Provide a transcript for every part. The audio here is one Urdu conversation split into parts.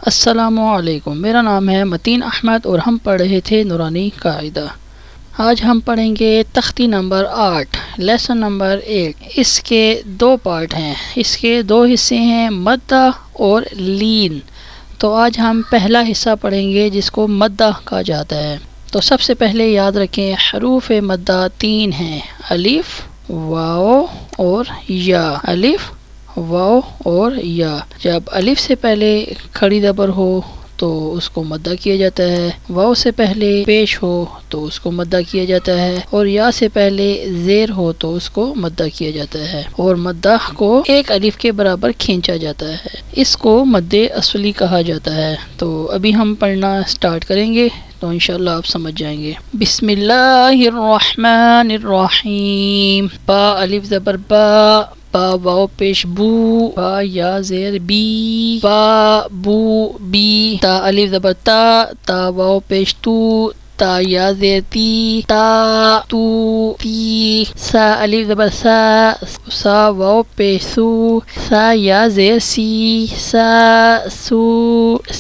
السلام علیکم، میرا نام ہے متین احمد اور ہم پڑھ رہے تھے نورانی قاعدہ۔ آج ہم پڑھیں گے تختی نمبر 8، لیسن نمبر 8۔ اس کے دو پارٹ ہیں، اس کے دو حصے ہیں، مدہ اور لین۔ تو آج ہم پہلا حصہ پڑھیں گے جس کو مدہ کہا جاتا ہے۔ تو سب سے پہلے یاد رکھیں حروف مدہ 3 ہیں، الف، واو اور یا۔ الف، واو اور یا۔ جب الف سے پہلے کھڑی زبر ہو تو اس کو مدہ کیا جاتا ہے، واو سے پہلے پیش ہو تو اس کو مدہ کیا جاتا ہے، اور یا سے پہلے زیر ہو تو اس کو مدہ کیا جاتا ہے، اور مدہ کو ایک الف کے برابر کھینچا جاتا ہے۔ اس کو مد اصلی کہا جاتا ہے۔ تو ابھی ہم پڑھنا سٹارٹ کریں گے تو انشاءاللہ آپ سمجھ جائیں گے۔ بسم اللہ الرحمن الرحیم۔ با الف زبر با، با واو پیش بو، با یا زیر بی، با بو بی۔ تا الف زبر تا، تا واو پیش تو، تا یا زیر تی، تا تو تی۔ سا الف زبر سا، سا واو پیش سو، سا یا زیر سی، سا سو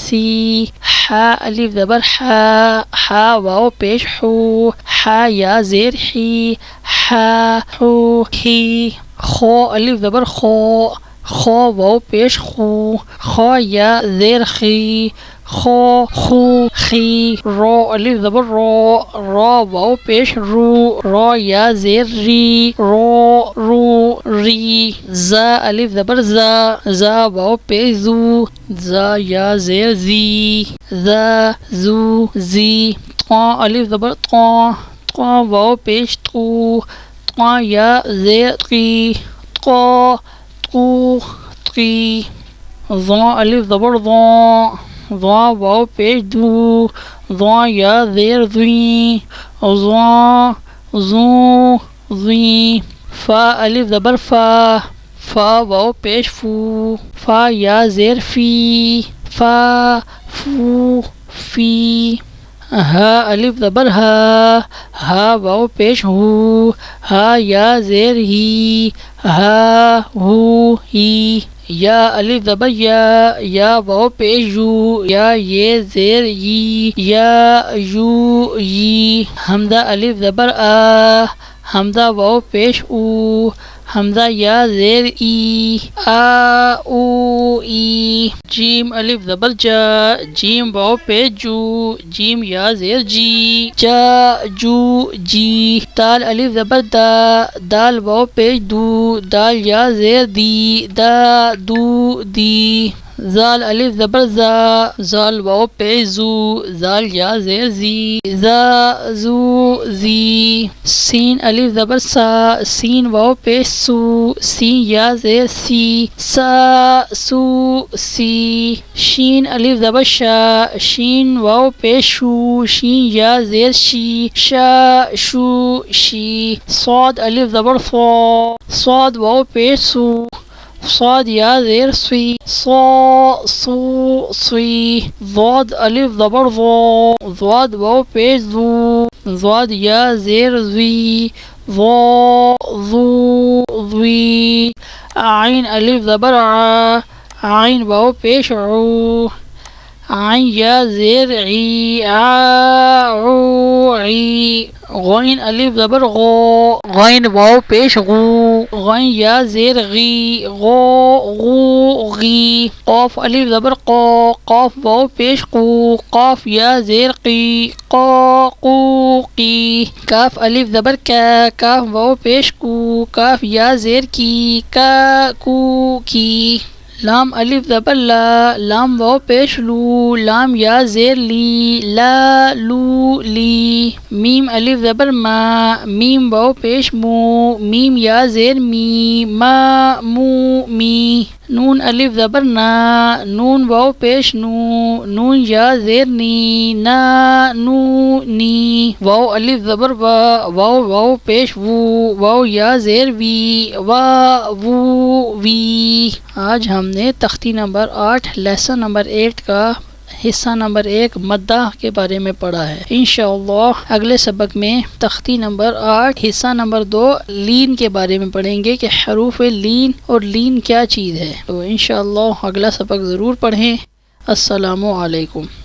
سی۔ حا الف زبر حا، حا واو پیش حو، حا یا زیر حی، حا حو حی۔ خو الف زبر خو، خو واو پیش خو، خو یا زیر خی، خو خو خی۔ رو الف زبر رو، رو واو پیش رو، رو یا زیر ری، رو رو ری۔ زا الف زبر زا، زا واو پیش زو، زا یا زیر زی، زا زو زی۔ طا الف زبر طا، طا واو پیش تو، طا یا زیر قی، طا طو قی۔ ضا الف زبر ضا، ضا واو پیش دو، ضا یا زیر زویں، ضا زو زویں۔ فا الف زبر فا، فا واو پیش فو، فا یا زیر فی، فا فو فی۔ ہا الف زبر ہا، ہا واو پیش ہو، ہا یا زیر ہی، ہا ہو ہی۔ یا الف زبر یا، یا واو پیش یو، یا یہ زیر یی، یا یو یی۔ حمزہ الف زبر آ، حمزہ واو پیش او، حمزہ یا زیر ای، آ او ای۔ جیم الف زبر جا، جیم واو پیش جو، جیم یا زیر جی، جا جو جی۔ دال الف زبر دا، دال واو پیش دو، دال یا زیر دی، دا دو دی۔ زال الف زبر زا، زال واو پیش زو، زال یا زیر زی، زا زو زی۔ سین الف زبر سا، سین واو پیش سو، سین یا زیر سی، سا سو سی۔ شین الف زبر شا، شین واو پیش شو، شین یا زیر شی، شا شو شی۔ صاد الف زبر صا، صاد واو پیش سو، صاد یا زیر سوی، صا سو سوی۔ ضاد الف زبر ضا، ضاد واو پیش زو، ضاد یا زیر زوی، ضا زو زوی۔ عین الف زبر ع، عین واو پیش عو، عین یا زیر عی، عو عی۔ غین الف زبر غو، غین واو پیش غو، غین یا زیر غی، غو غو غی۔ قاف الف زبر قا، قاف واو پیش قو، قاف یا زیر قی، قا قو قی۔ کاف الف زبر کا، کاف واو پیش کو، کاف یا زیر کی، کا کو کی۔ لام الف زبر لا، لام واو پیش لو، لام یا زیر لی، لا لو لی۔ میم الف زبر ما، میم واو پیش مو، میم یا زیر می، ما مو می۔ نون الف زبر نا، نون واو پیش نو، نون یا زیر نی، نا نو نی۔ واو الف زبر وا، واو واو پیش وو، واو یا زیر وی، وا وو وی۔ آج ہم نے تختی نمبر 8 لیسن نمبر 8 کا حصہ نمبر 1 مدہ کے بارے میں پڑھا ہے۔ انشاءاللہ اگلے سبق میں تختی نمبر 8 حصہ نمبر 2 لین کے بارے میں پڑھیں گے کہ حروف لین اور لین کیا چیز ہے۔ تو انشاءاللہ اگلا سبق ضرور پڑھیں۔ السلام علیکم۔